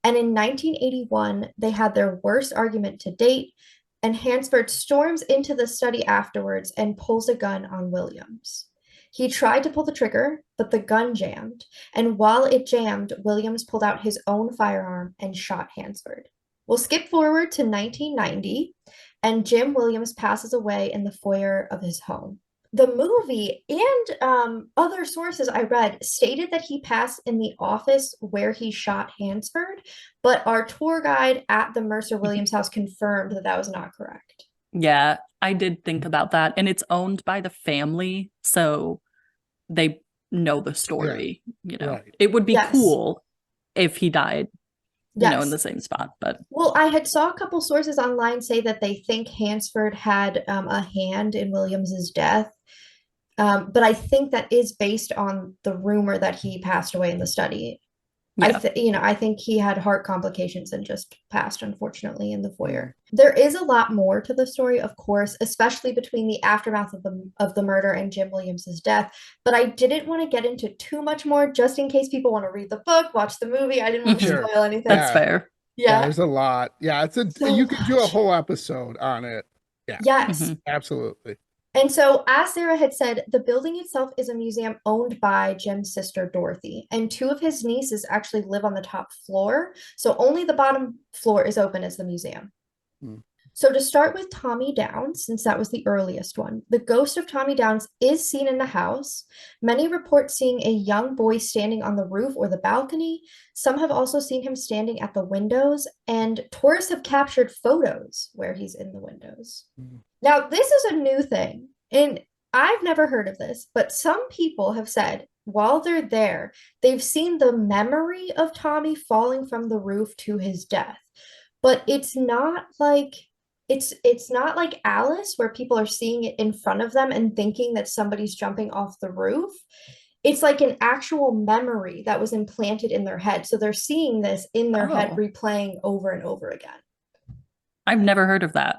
And in 1981, they had their worst argument to date, and Hansford storms into the study afterwards and pulls a gun on Williams. He tried to pull the trigger, but the gun jammed. And while it jammed, Williams pulled out his own firearm and shot Hansford. We'll skip forward to 1990, and Jim Williams passes away in the foyer of his home. The movie and other sources I read stated that he passed in the office where he shot Hansford, but our tour guide at the Mercer-Williams house confirmed that that was not correct. Yeah, I did think about that, and it's owned by the family, so they know the story. Right. It would be cool if he died in the same spot. But well, I had saw a couple sources online say that they think Hansford had a hand in Williams's death, but I think that is based on the rumor that he passed away in the study. I think he had heart complications and just passed, unfortunately, in the foyer. There is a lot more to the story, of course, especially between the aftermath of the murder and Jim Williams's death. But I didn't want to get into too much more, just in case people want to read the book, watch the movie. I didn't want to spoil anything. That's fair. Yeah, there's a lot. Yeah, you could do a whole episode on it. Yeah. Yes. Absolutely. And so, as Sarah had said, the building itself is a museum owned by Jim's sister, Dorothy, and two of his nieces actually live on the top floor. So only the bottom floor is open as the museum. So to start with Tommy Downs, since that was the earliest one, the ghost of Tommy Downs is seen in the house. Many report seeing a young boy standing on the roof or the balcony. Some have also seen him standing at the windows, and tourists have captured photos where he's in the windows. Now, this is a new thing, and I've never heard of this, but some people have said while they're there, they've seen the memory of Tommy falling from the roof to his death. But it's not like Alice, where people are seeing it in front of them and thinking that somebody's jumping off the roof. It's like an actual memory that was implanted in their head. So they're seeing this in their head replaying over and over again. I've never heard of that.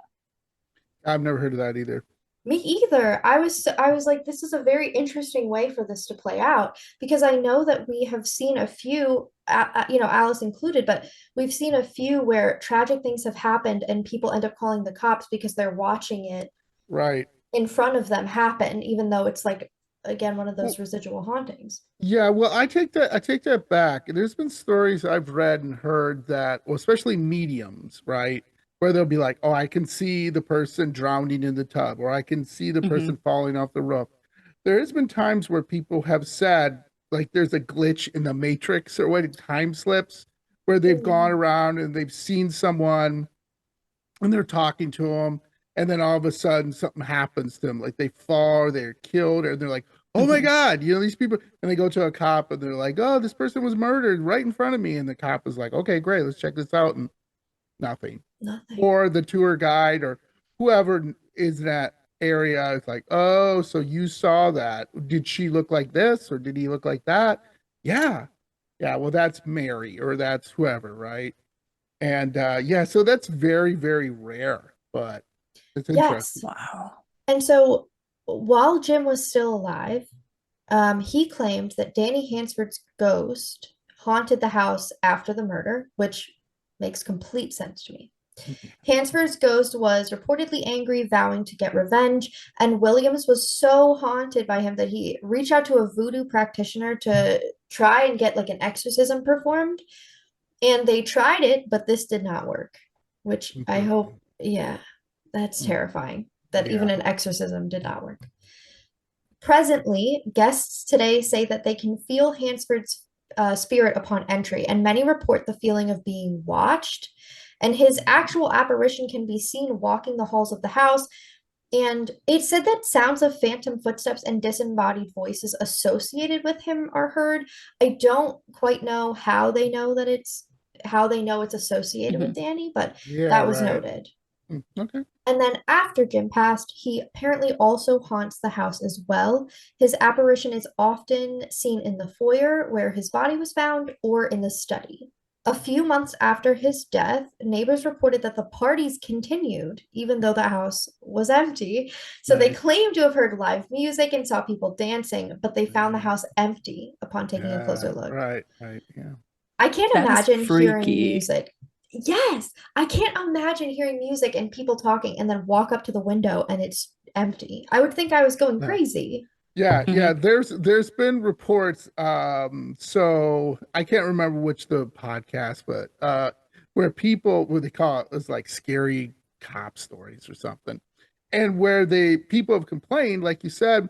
I've never heard of that either. Me either. I was like, this is a very interesting way for this to play out because I know that we have seen a few, Alice included, but we've seen a few where tragic things have happened and people end up calling the cops because they're watching it Right. in front of them happen, even though it's like, again, one of those residual hauntings. Yeah, well, I take that back. There's been stories I've read and heard that, well, especially mediums, right? Where they'll be like, oh, I can see the person drowning in the tub, or I can see the person falling off the roof. There has been times where people have said, like, there's a glitch in the matrix or what, time slips, where they've gone around and they've seen someone and they're talking to them, and then all of a sudden something happens to them, like they fall or they're killed, or they're like, oh my God, these people, and they go to a cop and they're like, oh, this person was murdered right in front of me. And the cop is like, okay, great, let's check this out. And nothing. Or the tour guide or whoever is in that area is like, oh, so you saw that. Did she look like this or did he look like that? Yeah. Yeah. Well, that's Mary or that's whoever, right? And yeah, so that's very, very rare, but it's interesting. Yes. Wow. And so while Jim was still alive, he claimed that Danny Hansford's ghost haunted the house after the murder, which makes complete sense to me. Hansford's ghost was reportedly angry, vowing to get revenge, and Williams was so haunted by him that he reached out to a voodoo practitioner to try and get like an exorcism performed. And they tried it, but this did not work, which I hope, yeah, that's terrifying that even an exorcism did not work. Presently, guests today say that they can feel Hansford's spirit upon entry, and many report the feeling of being watched. And his actual apparition can be seen walking the halls of the house. And it said that sounds of phantom footsteps and disembodied voices associated with him are heard. I don't quite know how they know it's associated with Danny, but that was noted. Okay. And then after Jim passed, he apparently also haunts the house as well. His apparition is often seen in the foyer where his body was found or in the study. A few months after his death, neighbors reported that the parties continued, even though the house was empty. So they claimed to have heard live music and saw people dancing, but they found the house empty upon taking a closer look. Right, yeah. I can't imagine hearing music. Yes, I can't imagine hearing music and people talking and then walk up to the window and it's empty. I would think I was going crazy. Yeah, there's been reports, so I can't remember which the podcast, but where they call it was like scary cop stories or something. And where people have complained, like you said,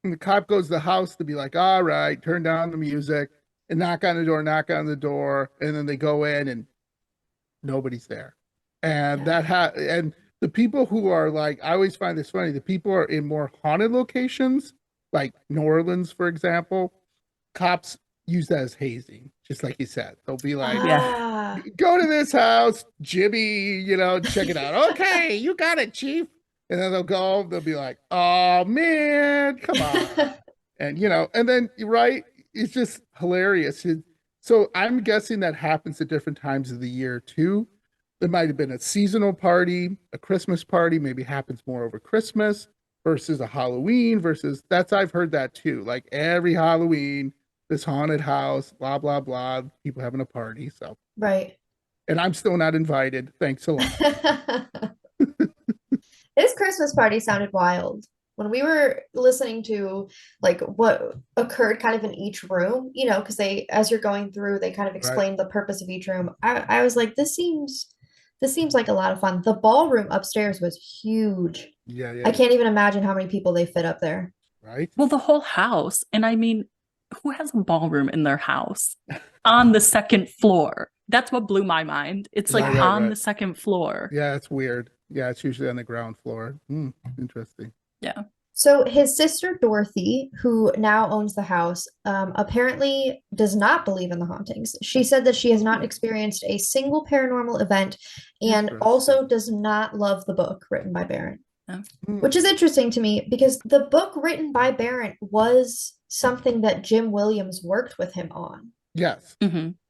when the cop goes to the house to be like, all right, turn down the music and knock on the door, and then they go in and nobody's there. And and the people who are like, I always find this funny, the people are in more haunted locations, like New Orleans, for example, cops use that as hazing, just like you said. They'll be like, go to this house, Jimmy, check it out. Okay, you got it, chief. And then they'll be like, oh man, come on. And and then it's just hilarious. So I'm guessing that happens at different times of the year too. There might have been a seasonal party, a Christmas party, maybe happens more over Christmas versus a Halloween I've heard that too. Like every Halloween, this haunted house, blah, blah, blah, people having a party. So, right. And I'm still not invited. Thanks a lot. This Christmas party sounded wild. When we were listening to like what occurred kind of in each room, because as you're going through, they kind of explain the purpose of each room. I was like, this seems like a lot of fun. The ballroom upstairs was huge. Yeah. I can't even imagine how many people they fit up there. Right. Well, the whole house. And I mean, who has a ballroom in their house on the second floor? That's what blew my mind. It's like on the second floor. Yeah, it's weird. Yeah, it's usually on the ground floor. Interesting. Yeah. So his sister Dorothy, who now owns the house, apparently does not believe in the hauntings. She said that she has not experienced a single paranormal event and also does not love the book written by Barrett. Which is interesting to me because the book written by Barrett was something that Jim Williams worked with him on. Yes.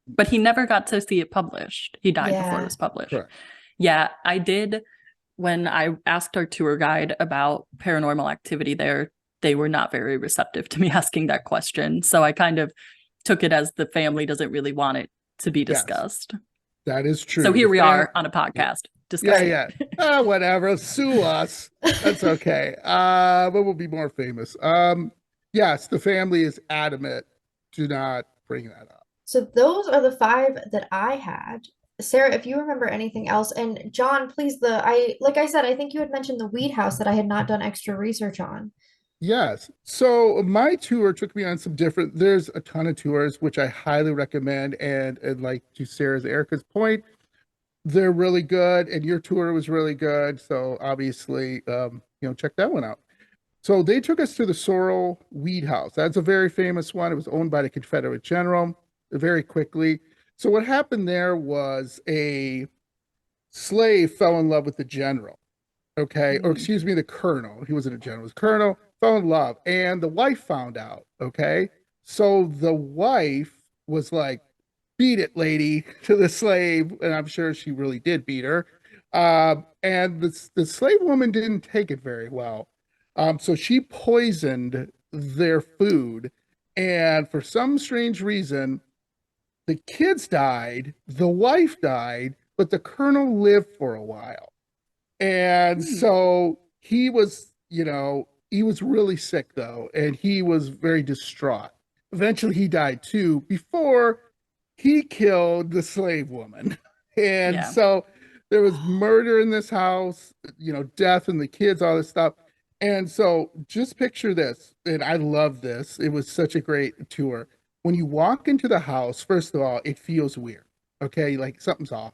But he never got to see it published. He died before it was published. Correct. Yeah, I did. When I asked our tour guide about paranormal activity there, they were not very receptive to me asking that question. So I kind of took it as the family doesn't really want it to be Yes, discussed. that is true. So here we are on a podcast discussing. Yeah. Whatever. Sue us. That's okay. But we'll be more famous. Yes, the family is adamant. Do not bring that up. So those are the 5 that I had. Sarah, if you remember anything else, and John, please, like I said, I think you had mentioned the weed house that I had not done extra research on. Yes. So my tour took me on some different, there's a ton of tours, which I highly recommend. And like to Erica's point, they're really good. And your tour was really good. So obviously, check that one out. So they took us to the Sorrel Weed House. That's a very famous one. It was owned by the Confederate general very quickly. So what happened there was a slave fell in love with the general. Okay. Or excuse me, the colonel. He wasn't a general, he was a colonel, fell in love. And the wife found out. Okay. So the wife was like, beat it, lady, to the slave. And I'm sure she really did beat her. And the slave woman didn't take it very well. So she poisoned their food. And for some strange reason, the kids died, the wife died, but the colonel lived for a while. And so he was, he was really sick though, and he was very distraught. Eventually he died too before he killed the slave woman. And so there was murder in this house, death and the kids, all this stuff. And so just picture this, and I love this. It was such a great tour. When you walk into the house, first of all, it feels weird. Okay, like something's off.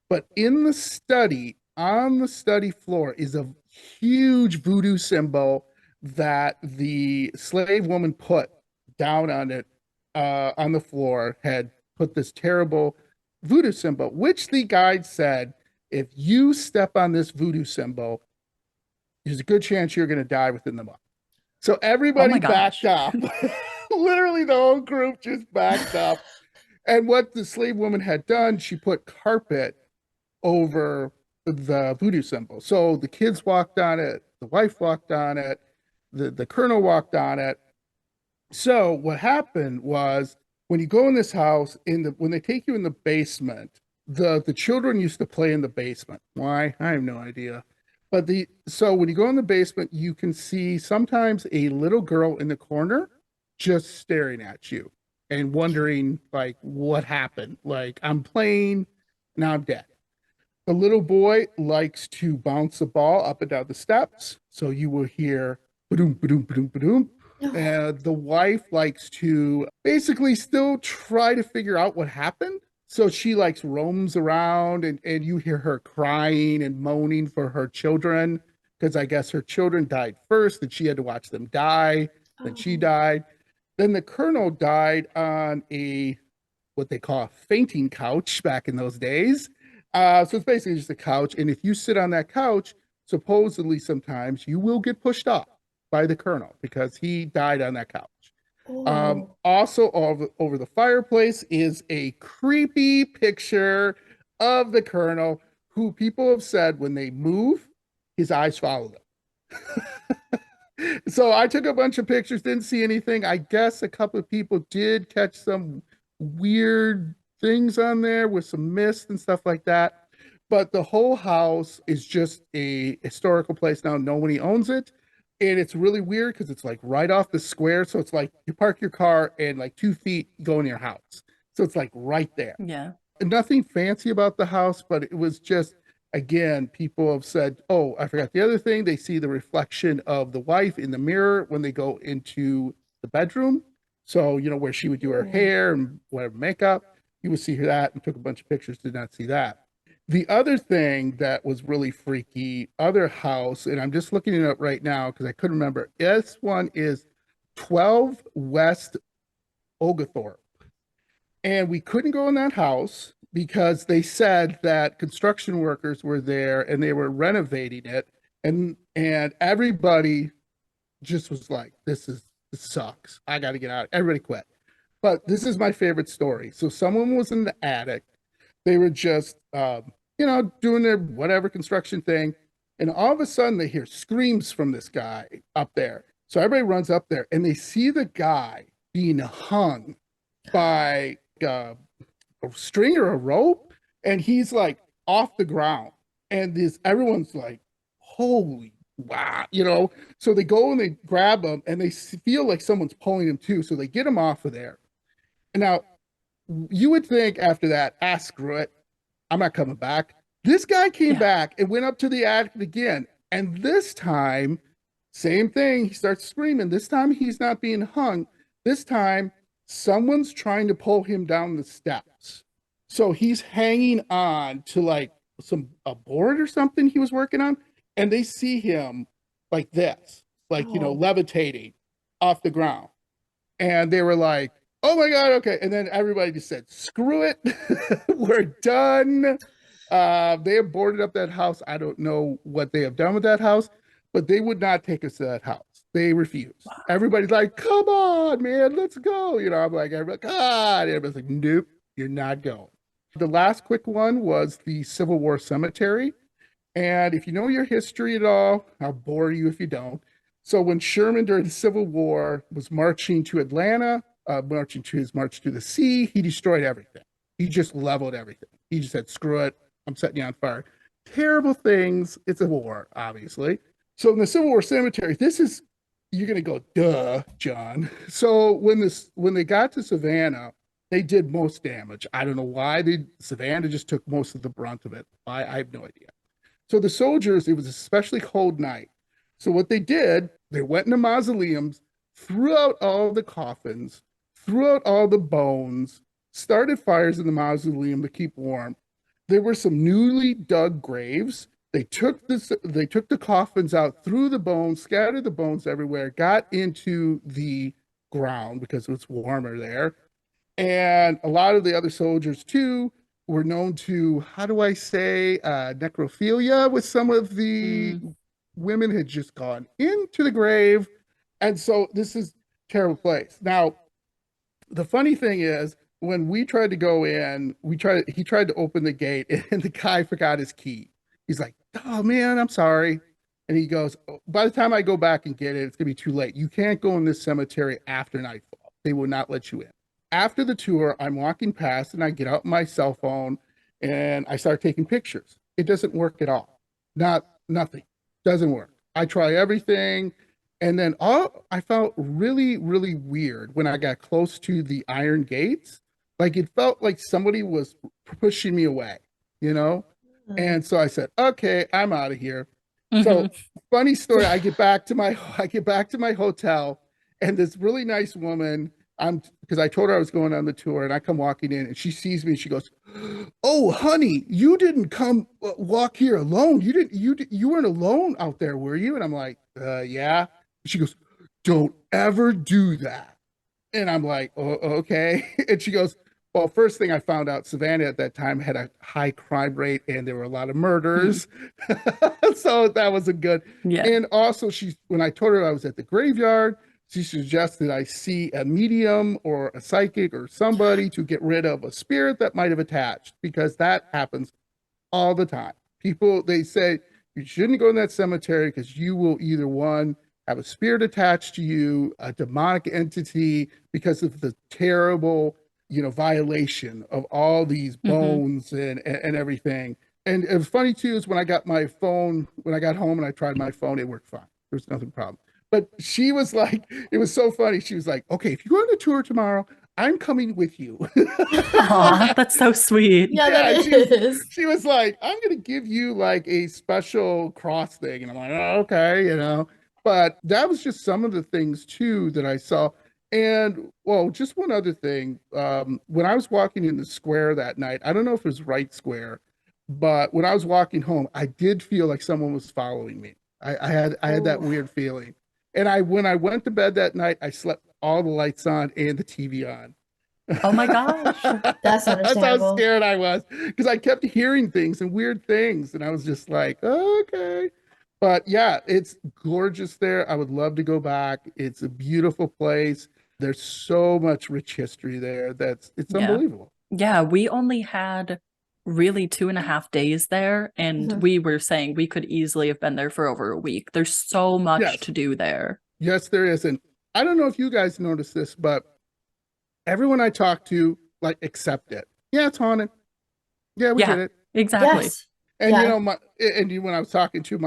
But in the study, on the study floor, is a huge voodoo symbol that the slave woman put down on it, on the floor, had put this terrible voodoo symbol, which the guide said, if you step on this voodoo symbol, there's a good chance you're going to die within the month. So everybody backed up. Literally the whole group just backed up. And what the slave woman had done, she put carpet over the voodoo symbol. So the kids walked on it, the wife walked on it, the colonel walked on it. So what happened was, when you go in this house, when they take you in the basement, the children used to play in the basement. Why? I have no idea. But so when you go in the basement, you can see sometimes a little girl in the corner just staring at you and wondering, like, what happened? Like, I'm playing, now I'm dead. The little boy likes to bounce the ball up and down the steps. So you will hear ba-doom, ba-doom, ba-doom, ba-doom. And the wife likes to basically still try to figure out what happened. So she roams around, and you hear her crying and moaning for her children, because I guess her children died first and she had to watch them die. Then she died. Then the colonel died on what they call a fainting couch back in those days. So it's basically just a couch. And if you sit on that couch, supposedly sometimes you will get pushed off by the colonel because he died on that couch. Also over the fireplace is a creepy picture of the colonel, who people have said when they move, his eyes follow them. So I took a bunch of pictures, didn't see anything. I guess a couple of people did catch some weird things on there with some mist and stuff like that. But the whole house is just a historical place now. Nobody owns it. And it's really weird because it's right off the square. So it's you park your car and 2 feet go in your house. So it's right there. Yeah. And nothing fancy about the house, but it was just, again, people have said, oh, I forgot the other thing. They see the reflection of the wife in the mirror when they go into the bedroom. So, where she would do her hair and whatever makeup, you would see that, and took a bunch of pictures, did not see that. The other thing that was really freaky, other house, and I'm just looking it up right now because I couldn't remember. This one is 12 West Oglethorpe. And we couldn't go in that house because they said that construction workers were there and they were renovating it. And everybody just was like, this sucks. I got to get out. Everybody quit. But this is my favorite story. So someone was in the attic. They were just, doing their whatever construction thing. And all of a sudden they hear screams from this guy up there. So everybody runs up there and they see the guy being hung by a string or a rope. And he's like off the ground. And everyone's like, holy wow, So they go and they grab him and they feel like someone's pulling him too. So they get him off of there. And now you would think after that, screw it, I'm not coming back. This guy came back and went up to the attic again. And this time, same thing. He starts screaming. This time he's not being hung. This time someone's trying to pull him down the steps. So he's hanging on to like a board or something he was working on. And they see him like this, like, levitating off the ground. And they were like, oh my God, okay. And then everybody just said, screw it. We're done. They have boarded up that house. I don't know what they have done with that house, but they would not take us to that house. They refused. Wow. Everybody's like, come on, man, let's go. I'm like, God. Everybody's like, nope, you're not going. The last quick one was the Civil War Cemetery. And if you know your history at all, I'll bore you if you don't. So when Sherman during the Civil War was marching to Atlanta, marching to his march to the sea, he destroyed everything. He just leveled everything. He just said, screw it, I'm setting you on fire. Terrible things. It's a war, obviously. So in the Civil War Cemetery, you're going to go, duh, John. So when they got to Savannah, they did most damage. I don't know why. Savannah just took most of the brunt of it. I have no idea. So the soldiers, it was a especially cold night. So what they did, they went into mausoleums, threw out all the coffins, threw out all the bones, started fires in the mausoleum to keep warm. There were some newly dug graves. They took the coffins out, threw the bones, scattered the bones everywhere, got into the ground because it was warmer there. And a lot of the other soldiers too were known to, how do I say, necrophilia with some of the women had just gone into the grave. And so this is a terrible place. Now, the funny thing is, when we tried to go in, he tried to open the gate and the guy forgot his key. He's like, oh man, I'm sorry. And he goes, by the time I go back and get it, it's gonna be too late. You can't go in this cemetery after nightfall. They will not let you in. After the tour, I'm walking past and I get out my cell phone and I start taking pictures. It doesn't work at all. Nothing. Doesn't work. I try everything. And then I felt really, really weird when I got close to the iron gates. Like it felt like somebody was pushing me away, And so I said, okay, I'm out of here. So funny story, I get back to my hotel and this really nice woman, because I told her I was going on the tour and I come walking in and she sees me and she goes, oh, honey, you didn't come walk here alone. You weren't alone out there, were you? And I'm like, yeah. She goes, don't ever do that. And I'm like, oh, okay. And she goes, well, first thing I found out, Savannah at that time had a high crime rate and there were a lot of murders. So that wasn't good. Yeah. And also when I told her I was at the graveyard, she suggested I see a medium or a psychic or somebody to get rid of a spirit that might have attached, because that happens all the time. People, they say you shouldn't go in that cemetery because you will either one, have a spirit attached to you, a demonic entity, because of the terrible, violation of all these bones and everything. And it was funny too, is when I got home and I tried my phone, it worked fine. There's nothing problem. But she was like, it was so funny. She was like, okay, if you go on a tour tomorrow, I'm coming with you. Aw, that's so sweet. Yeah, that is. She was like, I'm going to give you like a special cross thing. And I'm like, oh, okay, But that was just some of the things too that I saw. And well, just one other thing. When I was walking in the square that night, I don't know if it was Wright Square, but when I was walking home, I did feel like someone was following me. I had that weird feeling. And when I went to bed that night, I slept all the lights on and the TV on. Oh my gosh. That's understandable. That's how scared I was, because I kept hearing things and weird things. And I was just like, oh, okay. But yeah, it's gorgeous there. I would love to go back. It's a beautiful place. There's so much rich history there. It's unbelievable. Yeah, we only had really 2.5 days there. And we were saying we could easily have been there for over a week. There's so much to do there. Yes, there is. And I don't know if you guys noticed this, but everyone I talk to, like, accept it. Yeah, it's haunted. Yeah, we get it. Exactly. Yes. And you know, when I was talking to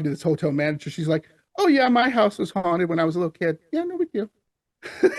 this hotel manager, she's like, "Oh yeah, my house was haunted when I was a little kid." Yeah, no big deal.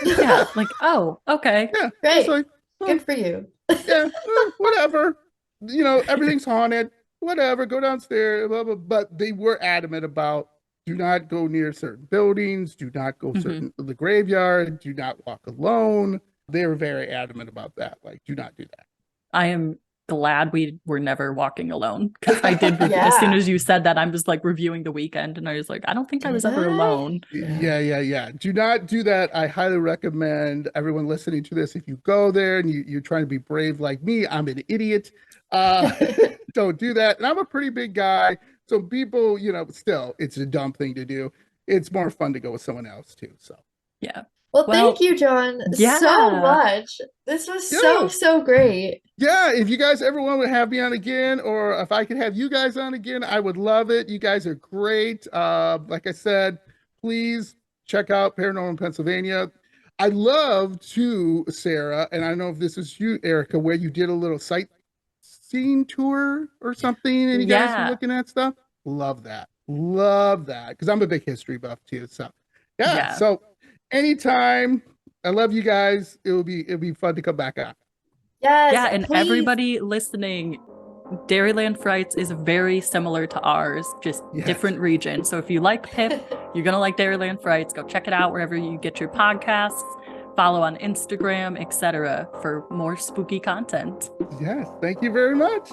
Yeah, like, oh, okay. Yeah, great. like, good for you. Yeah, whatever. You know, everything's haunted. Whatever, go downstairs. Blah, blah. But they were adamant about, do not go near certain buildings. Do not go the graveyard. Do not walk alone. They were very adamant about that. Like, do not do that. I am glad we were never walking alone, because I did as soon as you said that, I'm just like reviewing the weekend and I was like, I don't think I was ever alone. Yeah. Do not do that. I highly recommend everyone listening to this, if you go there and you're trying to be brave like me, I'm an idiot. Don't do that. And I'm a pretty big guy, so people, you know, still, it's a dumb thing to do. It's more fun to go with someone else too. So yeah. Well, thank you, John, so much. This was so great. Yeah, if you guys ever want to have me on again, or if I could have you guys on again, I would love it. You guys are great. Like I said, please check out Paranormal Pennsylvania. I love too, Sarah, and I don't know if this is you, Erica, where you did a little sightseeing tour or something, and you guys were looking at stuff. Love that. Because I'm a big history buff too. So so anytime. I love you guys. It'll be fun to come back on. Yes. Yeah, and everybody listening, Dairyland Frights is very similar to ours, just different region. So if you like Pip, you're gonna like Dairyland Frights. Go check it out wherever you get your podcasts. Follow on Instagram, etc., for more spooky content. Yes, thank you very much.